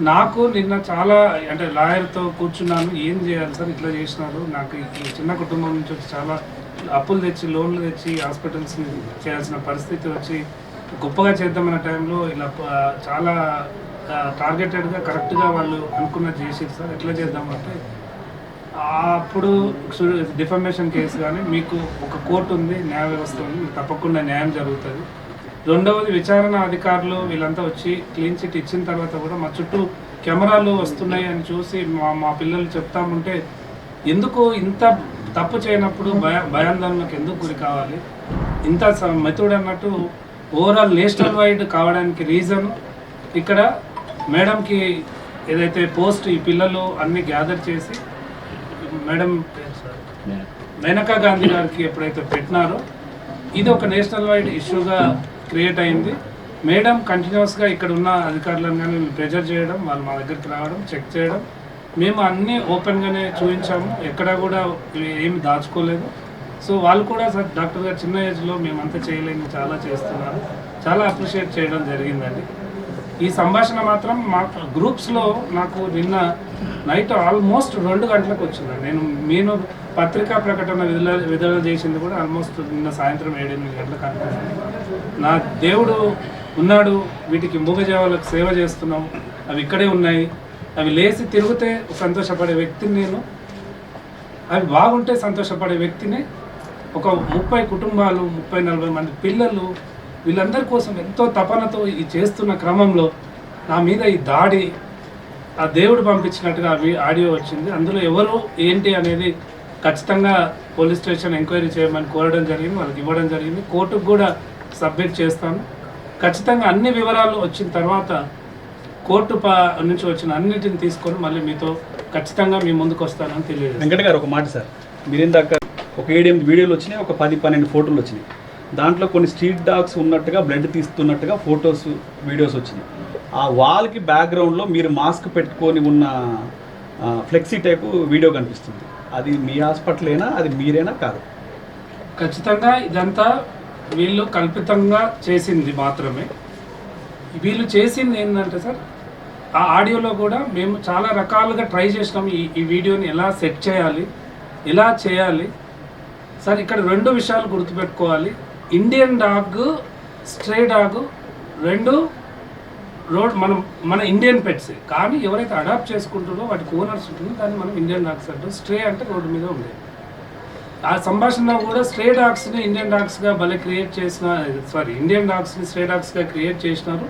Speaker 1: నాకు నిన్న చాలా అంటే లాయర్తో కూర్చున్నాను, ఏం చేయాలి సార్, ఇట్లా చేసినారు, నాకు ఈ చిన్న కుటుంబం నుంచి వచ్చి చాలా అప్పులు తెచ్చి లోన్లు తెచ్చి హాస్పిటల్స్ని చేయాల్సిన పరిస్థితి వచ్చి గొప్పగా చేద్దామన్న టైంలో ఇలా చాలా టార్గెటెడ్గా కరెక్ట్గా వాళ్ళు అనుకున్నది చేసేది సార్, ఎట్లా చేద్దామంటే అప్పుడు డిఫమేషన్ కేసు కానీ మీకు ఒక కోర్టు ఉంది, న్యాయ వ్యవస్థ ఉంది, తప్పకుండా న్యాయం జరుగుతుంది. రెండవది విచారణ అధికారులు వీళ్ళంతా వచ్చి క్లీన్ చిట్ ఇచ్చిన తర్వాత కూడా మా చుట్టూ కెమెరాలు వస్తున్నాయి అని చూసి మా పిల్లలు చెప్తాముంటే ఎందుకు ఇంత తప్పు చేయనప్పుడు భయాందోళనకు ఎందుకు గురి కావాలి, ఇంత మెథడ్ అన్నట్టు ఓవరాల్ నేషనల్ వైడ్ కావడానికి రీజన్ ఇక్కడ మేడంకి ఏదైతే పోస్ట్ ఈ పిల్లలు అన్ని గ్యాదర్ చేసి మేడం మేనకా గాంధీ గారికి ఎప్పుడైతే పెట్టినారో ఇది ఒక నేషనల్ వైడ్ ఇష్యూగా క్రియేట్ అయింది. మేడం కంటిన్యూస్గా ఇక్కడ ఉన్న అధికారులను కానీ ప్రెజర్ చేయడం, వాళ్ళు మా దగ్గరికి రావడం, చెక్ చేయడం, మేము అన్నీ ఓపెన్గానే చూపించాము, ఎక్కడా కూడా ఏమి దాచుకోలేదు. సో వాళ్ళు కూడా సార్ డాక్టర్ గారు చిన్న ఏజ్లో మేమంతా చేయలేము, చాలా చేస్తున్నారు, చాలా అప్రిషియేట్ చేయడం జరిగిందండి. ఈ సంభాషణ మాత్రం మా గ్రూప్స్లో నాకు నిన్న నైట్ ఆల్మోస్ట్ 2 గంటలకు వచ్చిందండి. నేను పత్రికా ప్రకటన విడుదల చేసింది కూడా ఆల్మోస్ట్ నిన్న సాయంత్రం 7-8 గంటలకు అనుకున్నాను. నా దేవుడు ఉన్నాడు, వీటికి మూగజీవాలకు సేవ చేస్తున్నాం, అవి ఇక్కడే ఉన్నాయి, అవి లేచి తిరిగితే సంతోషపడే వ్యక్తిని నేను, అవి బాగుంటే సంతోషపడే వ్యక్తిని. ఒక 30 కుటుంబాలు 30-40 మంది పిల్లలు వీళ్ళందరి కోసం ఎంతో తపనతో ఈ చేస్తున్న క్రమంలో నా మీద ఈ దాడి ఆ దేవుడు పంపించినట్టుగా ఆడియో వచ్చింది. అందులో ఎవరు ఏంటి అనేది ఖచ్చితంగా పోలీస్ స్టేషన్ ఎంక్వైరీ చేయమని కోరడం జరిగింది, వాళ్ళకి ఇవ్వడం జరిగింది. కోర్టుకు కూడా సబ్మిట్ చేస్తాను. ఖచ్చితంగా అన్ని వివరాలు వచ్చిన తర్వాత కోర్టు నుంచి వచ్చిన అన్నిటిని తీసుకొని మళ్ళీ మీతో ఖచ్చితంగా మీ ముందుకు వస్తానని తెలియదు.
Speaker 7: వెంకట గారు ఒక మాట సార్, మీరేందాక ఒక 7-8 వీడియోలు వచ్చినాయి, ఒక 10-12 ఫోటోలు వచ్చినాయి. దాంట్లో కొన్ని స్ట్రీట్ డాగ్స్ ఉన్నట్టుగా బ్లడ్ తీస్తున్నట్టుగా ఫొటోస్ వీడియోస్ వచ్చినాయి. ఆ వాల్కి బ్యాక్గ్రౌండ్లో మీరు మాస్క్ పెట్టుకొని ఉన్న ఫ్లెక్సీ టైపు వీడియో కనిపిస్తుంది. అది మీ హాస్పిటలేనా, అది మీరేనా కాదు?
Speaker 1: ఖచ్చితంగా ఇదంతా వీళ్ళు కల్పితంగా చేసింది మాత్రమే. వీళ్ళు చేసింది ఏంటంటే సార్, ఆ ఆడియోలో కూడా మేము చాలా రకాలుగా ట్రై చేసినాం ఈ వీడియోని ఎలా సెట్ చేయాలి, ఎలా చేయాలి. సార్ ఇక్కడ 2 విషయాలు గుర్తుపెట్టుకోవాలి. ఇండియన్ డాగ్, స్ట్రే డాగ్ రెండు మన ఇండియన్ పెట్స్. కానీ ఎవరైతే అడాప్ట్ చేసుకుంటారో వాటికి ఓనర్స్ ఉంటుందో దాన్ని మనం ఇండియన్ డాగ్స్ అంటాం. స్ట్రే అంటే రోడ్డు మీద ఉండేది. ఆ సంభాషణలో కూడా స్ట్రే డాగ్స్ని ఇండియన్ డాగ్స్గా భలే క్రియేట్ చేసిన, ఇండియన్ డాగ్స్ని స్ట్రే డాగ్స్గా క్రియేట్ చేసినారు.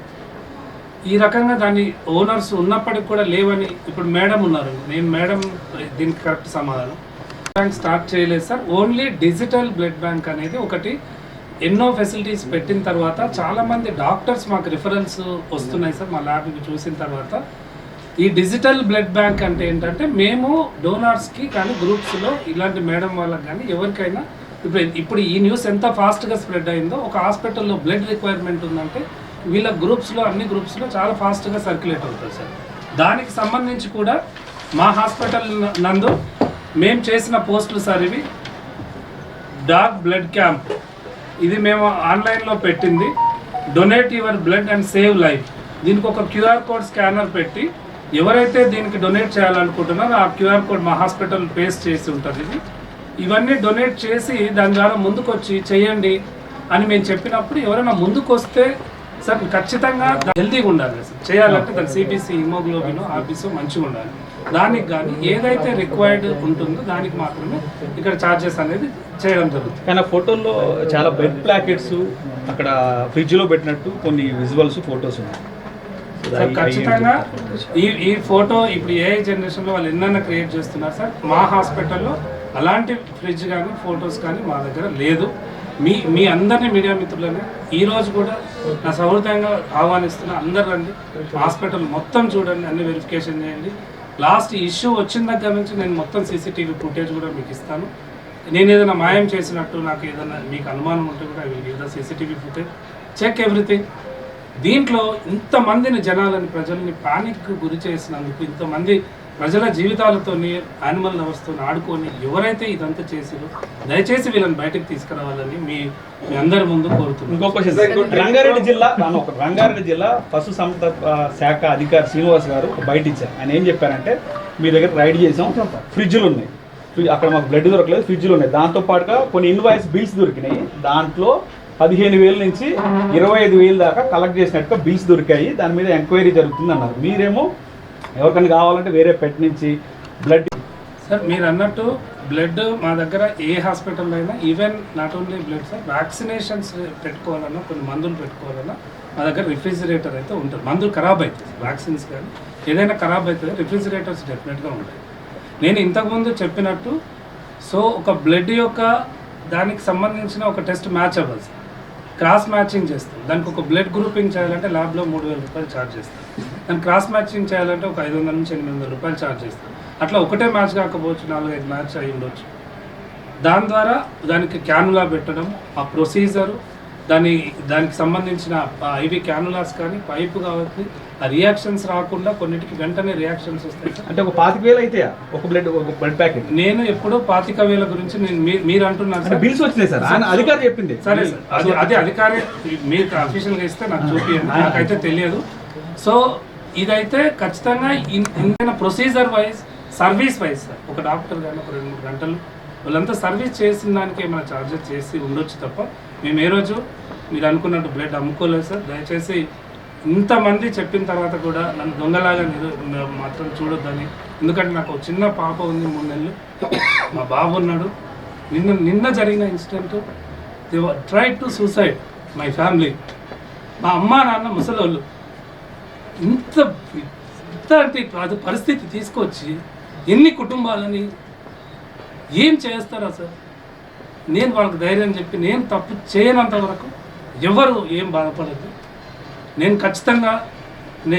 Speaker 1: ఈ రకంగా దాని ఓనర్స్ ఉన్నప్పటికి కూడా లేవని ఇప్పుడు మేడం ఉన్నారు. నేను మేడం దీనికి కరెక్ట్ సమాధానం. బ్యాంక్ స్టార్ట్ చేయలేదు sir. Only digital blood bank అనేది ఒకటి ఎన్నో ఫెసిలిటీస్ పెట్టిన తర్వాత చాలామంది డాక్టర్స్ మాకు రిఫరెన్స్ వస్తున్నాయి సార్. మా ల్యాబ్కి చూసిన తర్వాత ఈ డిజిటల్ బ్లడ్ బ్యాంక్ అంటే ఏంటంటే మేము డోనార్స్కి కానీ గ్రూప్స్లో ఇలాంటి మేడం వాళ్ళకి కానీ ఎవరికైనా ఇప్పుడు ఈ న్యూస్ ఎంత ఫాస్ట్గా స్ప్రెడ్ అయిందో, ఒక హాస్పిటల్లో బ్లడ్ రిక్వైర్మెంట్ ఉందంటే వీళ్ళ గ్రూప్స్లో అన్ని గ్రూప్స్లో చాలా ఫాస్ట్గా సర్క్యులేట్ అవుతుంది సార్. దానికి సంబంధించి కూడా మా హాస్పిటల్ నందు మేము చేసిన పోస్టులు సార్ ఇవి. డాగ్ బ్లడ్ క్యాంప్ ఇది మేము ఆన్లైన్లో పెట్టింది. Donate your blood and save life. దీనికి ఒక క్యూఆర్ కోడ్ స్కానర్ పెట్టి ఎవరైతే దీనికి డొనేట్ చేయాలనుకుంటున్నారో ఆ క్యూఆర్ కోడ్ మా హాస్పిటల్ పేస్ట్ చేసి ఉంటుంది. ఇవన్నీ డొనేట్ చేసి దాని ద్వారా ముందుకు వచ్చి చేయండి అని మేము చెప్పినప్పుడు ఎవరైనా ముందుకు వస్తే సార్ ఖచ్చితంగా హెల్తీగా ఉండాలి సార్. చేయాలంటే దాని సిబిసి, హిమోగ్లోబిన్, ఆర్బీసీ మంచిగా ఉండాలి. దానికి కానీ ఏదైతే రిక్వైర్డ్ ఉంటుందో దానికి మాత్రమే ఇక్కడ ఛార్జెస్ అనేది చేయడం జరుగుతుంది.
Speaker 7: కానీ ఆ ఫోటోల్లో చాలా బెడ్ ప్లాకెట్స్ అక్కడ ఫ్రిడ్జ్లో పెట్టినట్టు కొన్ని విజువల్స్, ఫొటోస్ ఉన్నాయి.
Speaker 1: సార్ ఖచ్చితంగా ఈ ఫోటో ఇప్పుడు ఏఐ జనరేషన్లో వాళ్ళు ఎన్నైనా క్రియేట్ చేస్తున్నారు సార్. మా హాస్పిటల్లో అలాంటి ఫ్రిడ్జ్ కానీ ఫొటోస్ కానీ మా దగ్గర లేదు. మీ అందరినీ మీడియా మిత్రులని ఈరోజు కూడా నా సౌహృదయంగా ఆహ్వానిస్తున్నా. అందరు రండి, హాస్పిటల్ మొత్తం చూడండి, అన్ని వెరిఫికేషన్ చేయండి. లాస్ట్ ఇష్యూ వచ్చిన దగ్గర నుంచి నేను మొత్తం సీసీటీవీ ఫుటేజ్ కూడా మీకు ఇస్తాను. నేను ఏదైనా మాయం చేసినట్టు నాకు ఏదైనా మీకు అనుమానం ఉంటే కూడా ఏదైనా సీసీటీవీ ఫుటేజ్ చెక్ ఎవ్రీథింగ్. దీంట్లో ఇంతమందిని జనాలని, ప్రజల్ని పానిక్ గురి చేసినందుకు, ఇంతమంది ప్రజల జీవితాలతోని, యానిమల్ లవర్స్తో ఆడుకొని ఎవరైతే ఇదంతా చేసిరో దయచేసి వీళ్ళని బయటకు తీసుకురావాలని మీ అందరి ముందు కోరుతున్నాను.
Speaker 7: ఇంకో క్వశ్చన్, రంగారెడ్డి జిల్లా పశు సంపద శాఖ అధికారి శ్రీనివాస్ గారు బయట ఇచ్చారు. ఆయన ఏం చెప్పారంటే మీ దగ్గర రైడ్ చేసాం, ఫ్రిడ్జ్లు ఉన్నాయి, అక్కడ మాకు బ్లడ్ దొరకలేదు, ఫ్రిడ్జ్లు ఉన్నాయి, దాంతోపాటుగా కొన్ని ఇన్వాయిస్ బిల్స్ దొరికినాయి, దాంట్లో 15,000 నుంచి 25,000 దాకా కలెక్ట్ చేసినట్టుగా బిల్స్ దొరికాయి, దాని మీద ఎంక్వైరీ జరుగుతుంది అన్నారు. మీరేమో ఎవరికైనా కావాలంటే వేరే పెట్ నుంచి బ్లడ్.
Speaker 1: సార్ మీరు అన్నట్టు బ్లడ్ మా దగ్గర ఏ హాస్పిటల్లో అయినా, even not only blood sir, vaccinations పెట్టుకోవాలన్నా, కొన్ని మందులు పెట్టుకోవాలన్నా మా దగ్గర రిఫ్రిజిరేటర్ అయితే ఉంటుంది. మందులు ఖరాబ్ అవుతుంది, వ్యాక్సిన్స్ కానీ ఏదైనా ఖరాబ్ అవుతుంది, రిఫ్రిజిరేటర్స్ డెఫినెట్గా ఉంటాయి. నేను ఇంతకుముందు చెప్పినట్టు సో ఒక బ్లడ్ యొక్క దానికి సంబంధించిన ఒక టెస్ట్ మ్యాచ్ అవ్వాలి సార్. క్రాస్ మ్యాచింగ్ చేస్తాం. దానికి ఒక బ్లడ్ గ్రూపింగ్ చేయాలంటే ల్యాబ్లో 3,000 రూపాయలు ఛార్జ్ చేస్తాం. దాన్ని క్రాస్ మ్యాచింగ్ చేయాలంటే ఒక 500 నుంచి 800 రూపాయలు ఛార్జ్ చేస్తాం. అట్లా ఒకటే మ్యాచ్ కాకపోవచ్చు, 4-5 మ్యాచ్ అయి ఉండొచ్చు. దాని ద్వారా దానికి క్యానులా పెట్టడం, ఆ ప్రొసీజరు, దానికి సంబంధించిన ఐవి క్యానులాస్ కానీ పైపు కావచ్చు, ఆ రియాక్షన్స్ రాకుండా కొన్నిటికి వెంటనే రియాక్షన్స్ వస్తాయి.
Speaker 7: అంటే ఒక 25,000 అయితే ఒక బ్లడ్ ప్యాకెట్.
Speaker 1: నేను ఎప్పుడూ 25,000 గురించి మీరు అంటున్నాను.
Speaker 7: బిల్స్ వచ్చినాయి సార్, ఆయన అధికారి చెప్పింది.
Speaker 1: సరే సార్, అది అధికారి మీరు అఫీషియల్గా ఇస్తే నాకు చూపియండి, నాకైతే తెలియదు. సో ఇదైతే ఖచ్చితంగా ఇంత procedure wise, service wise sir. ఒక డాక్టర్ కానీ ఒక 2-3 గంటలు వాళ్ళంతా సర్వీస్ చేసిన దానికి ఏమైనా ఛార్జెస్ చేసి ఉండొచ్చు తప్ప మేము ఏ రోజు మీరు అనుకున్నట్టు బ్లడ్ అమ్ముకోలేదు సార్. దయచేసి ఇంతమంది చెప్పిన తర్వాత కూడా నన్ను దొంగలాగా మాత్రం చూడొద్దని. ఎందుకంటే నాకు ఒక చిన్న పాప ఉంది, 3 నెలలు, మా బాబు ఉన్నాడు. నిన్న జరిగిన incident, they try to suicide my family. మా అమ్మ నాన్న ముసలోళ్ళు ఇంతటి పరిస్థితి తీసుకొచ్చి ఎన్ని కుటుంబాలని ఏం చేస్తారా సార్? నేను వాళ్ళకి ధైర్యం చెప్పి నేను తప్పు చేయనంత వరకు ఎవరు ఏం బాధపడద్దు. నేను ఖచ్చితంగా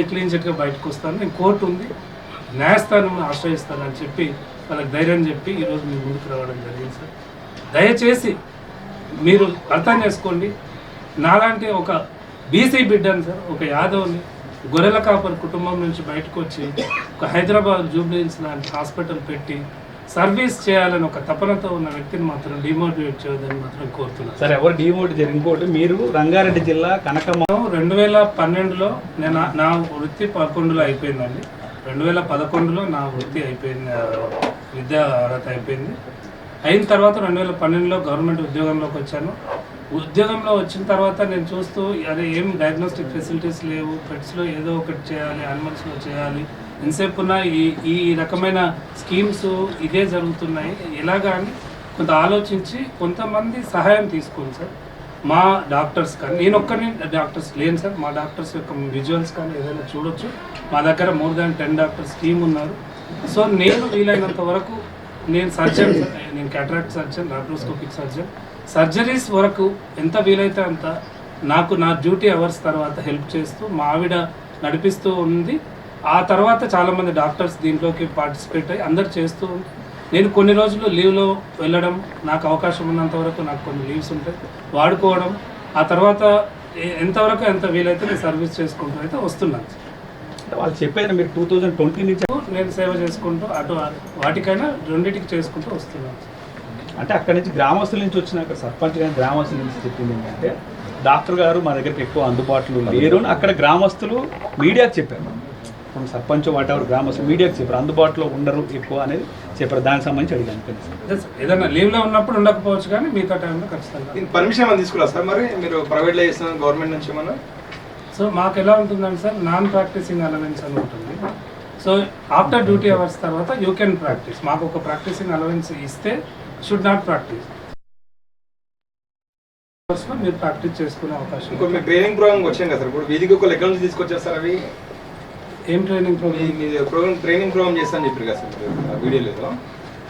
Speaker 1: క్లీన్ చిట్గా బయటకు వస్తాను. నేను కోర్టు ఉంది, న్యాయస్థానం ఆశ్రయిస్తాను అని చెప్పి వాళ్ళకి ధైర్యం చెప్పి ఈరోజు మీ ముందుకు రావడం జరిగింది సార్. దయచేసి మీరు అర్థం చేసుకోండి. నాలాంటి ఒక బీసీ బిడ్డని సార్, ఒక యాదవ్ని, గొర్రెల కాపరి కుటుంబం నుంచి బయటకు వచ్చి ఒక హైదరాబాద్ జూబ్లీహిల్స్ లాంటి హాస్పిటల్ పెట్టి సర్వీస్ చేయాలని ఒక తపనతో ఉన్న వ్యక్తిని మాత్రం డిమోటివేట్ చేయొద్దని మాత్రం కోరుతున్నాను.
Speaker 7: సరే, ఎవరు డిమోటివేట్? ఇంకోటి, మీరు రంగారెడ్డి జిల్లా కనకమ్మ
Speaker 1: 2012లో నేను నా వృత్తి 11లో అయిపోయిందండి. 2011లో నా వృత్తి అయిపోయింది, విద్యా అర్హత అయిపోయింది. అయిన తర్వాత 2012లో గవర్నమెంట్ ఉద్యోగంలోకి వచ్చాను. ఉద్యోగంలో వచ్చిన తర్వాత నేను చూస్తూ అదే ఏం డయాగ్నోస్టిక్ ఫెసిలిటీస్ లేవు, పెట్స్లో ఏదో ఒకటి చేయాలి, యానిమల్స్లో చేయాలి, ఎంతసేపు ఉన్న ఈ రకమైన స్కీమ్స్ ఇదే జరుగుతున్నాయి, ఎలాగా అని కొంత ఆలోచించి కొంతమంది సహాయం తీసుకోండి సార్. మా డాక్టర్స్ కానీ, నేను ఒక్కరిని డాక్టర్స్ లేను సార్, మా డాక్టర్స్ యొక్క విజువల్స్ కానీ ఏదైనా చూడొచ్చు. మా దగ్గర మోర్ దాన్ 10 డాక్టర్స్ టీమ్ ఉన్నారు. సో నేను వీలైనంత వరకు, నేను సర్జన్, నేను cataract surgeon, laparoscopic surgeon, surgeries వరకు ఎంత వీలైతే అంత నాకు నా డ్యూటీ అవర్స్ తర్వాత హెల్ప్ చేస్తూ మా ఆవిడ నడిపిస్తూ ఉంది. ఆ తర్వాత చాలామంది డాక్టర్స్ దీంట్లోకి పార్టిసిపేట్ అయ్యి అందరు చేస్తూ ఉంది. నేను కొన్ని రోజులు లీవ్లో వెళ్ళడం, నాకు అవకాశం ఉన్నంత వరకు నాకు కొన్ని లీవ్స్ ఉంటాయి వాడుకోవడం, ఆ తర్వాత ఎంతవరకు ఎంత వీలైతే నేను సర్వీస్ చేసుకుంటూ అయితే వస్తున్నాను.
Speaker 7: వాళ్ళు చెప్పేది మీరు 2020 నుంచి
Speaker 1: నేను సేవ చేసుకుంటూ అటు వాటికైనా రెండింటికి చేసుకుంటూ వస్తున్నాను.
Speaker 7: అంటే అక్కడి నుంచి గ్రామస్తుల నుంచి వచ్చినాక సర్పంచ్ కానీ గ్రామస్తుల నుంచి చెప్పింది ఏంటంటే డాక్టర్ గారు మా దగ్గరికి ఎక్కువ అందుబాటులో లేరు అని అక్కడ గ్రామస్తులు మీడియాకి చెప్పారు. ఇప్పుడు సర్పంచ్ వాటెవర్ గ్రామస్తులు మీడియాకి చెప్పారు, అందుబాటులో ఉండరు ఎక్కువ అనేది చెప్పారు. దానికి సంబంధించి అడిగాను.
Speaker 1: ఏదైనా లీవ్లో ఉన్నప్పుడు ఉండకపోవచ్చు కానీ మిగతా టైంలో ఖచ్చితంగా.
Speaker 8: పర్మిషన్ ఏమైనా తీసుకురా సార్? మరి మీరు ప్రైవేట్లో చేస్తున్నారు, గవర్నమెంట్ నుంచి ఏమన్నా?
Speaker 1: సో మాకు ఎలా ఉంటుందంటే సార్, నాన్ ప్రాక్టీసింగ్ అలవెన్స్ అని ఉంటుంది. సో ఆఫ్టర్ డ్యూటీ అవర్స్ తర్వాత యూ కెన్ ప్రాక్టీస్. మాకు ఒక ప్రాక్టీసింగ్ అలవెన్స్ ఇస్తే షుడ్ నాట్ ప్రాక్టీస్, మీరు ప్రాక్టీస్ చేసుకునే అవకాశం.
Speaker 8: ఇంకో మీ ట్రైనింగ్ ప్రోగ్రామ్ వచ్చాను కదా సార్, ఇప్పుడు వీధికి ఒక ఎక్కడ నుంచి తీసుకొచ్చారు సార్? అవి
Speaker 1: ఏం ట్రైనింగ్ ప్రోగ్రామ్?
Speaker 8: మీ ప్రోగ్రామ్ ట్రైనింగ్ ప్రోగ్రామ్ చేస్తాను చెప్పారు కదా సార్ వీడియోలో,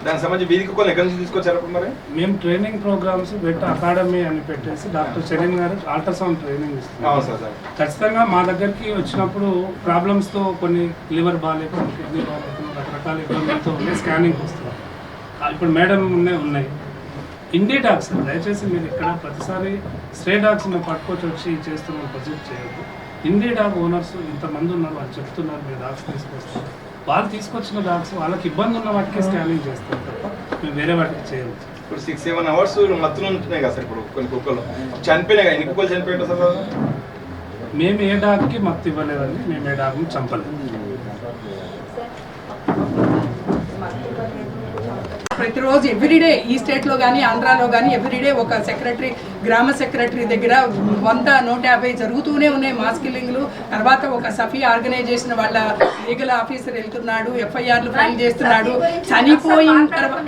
Speaker 8: దానికి సంబంధించి వీధికి కొన్ని ఎక్కడ నుంచి తీసుకొచ్చారు అప్పుడు? మరి
Speaker 1: మేము ట్రైనింగ్ ప్రోగ్రామ్స్ వెట్ అకాడమీ అని పెట్టేసి డాక్టర్ చరణ్ గారు అల్ట్రాసౌండ్ ట్రైనింగ్ ఇస్తున్నారు.
Speaker 8: అవును సార్.
Speaker 1: ఖచ్చితంగా మా దగ్గరికి వచ్చినప్పుడు ప్రాబ్లమ్స్తో కొన్ని లివర్ బాగాలేకుండా, కిడ్నీ బాగాలేకుండా, రకరకాల ఇబ్బందులతో ఉండే స్కానింగ్ వస్తున్నారు. ఇప్పుడు మేడం ఉన్నాయి ఇండి డాగ్స్. దయచేసి మీరు ఇక్కడ ప్రతిసారి స్ట్రే డాగ్స్ మేము పట్టుకొచ్చి వచ్చి చేస్తున్నాం, ప్రొజెక్ట్ చేయొద్దు. ఇండి డాగ్ ఓనర్స్ ఇంతమంది ఉన్నారు, వాళ్ళు చెప్తున్నారు మీరు డాగ్స్ తీసుకొస్తారు. వాళ్ళు తీసుకొచ్చిన డాగ్స్ వాళ్ళకి ఇబ్బంది ఉన్న వాటికి స్కానింగ్ చేస్తారు తప్ప మేము వేరే వాటికి చేయవచ్చు.
Speaker 8: ఇప్పుడు 6-7 అవర్స్ మత్తులు ఉంటున్నాయి కదా సార్ ఇప్పుడు కొన్ని కుక్కలు చనిపోయినాయి కదా, ఎన్ని కుక్కలు చనిపోయింటారు సార్?
Speaker 1: మేము ఏ డాగ్కి మత్తు ఇవ్వలేదండి, మేము ఏ డాగ్ని చంపలేదు.
Speaker 6: ప్రతిరోజు ఎవ్రీడే ఈ స్టేట్లో కానీ ఆంధ్రాలో కానీ ఎవ్రీడే ఒక సెక్రటరీ, గ్రామ సెక్రటరీ దగ్గర 100-150 జరుగుతూనే ఉన్నాయి మాస్ కిల్లింగ్లు. తర్వాత ఒక సఫీ ఆర్గనైజేషన్ వాళ్ళ లీగల్ ఆఫీసర్ వెళ్తున్నాడు, FIRలు ఫైల్ చేస్తున్నాడు. చనిపోయిన తర్వాత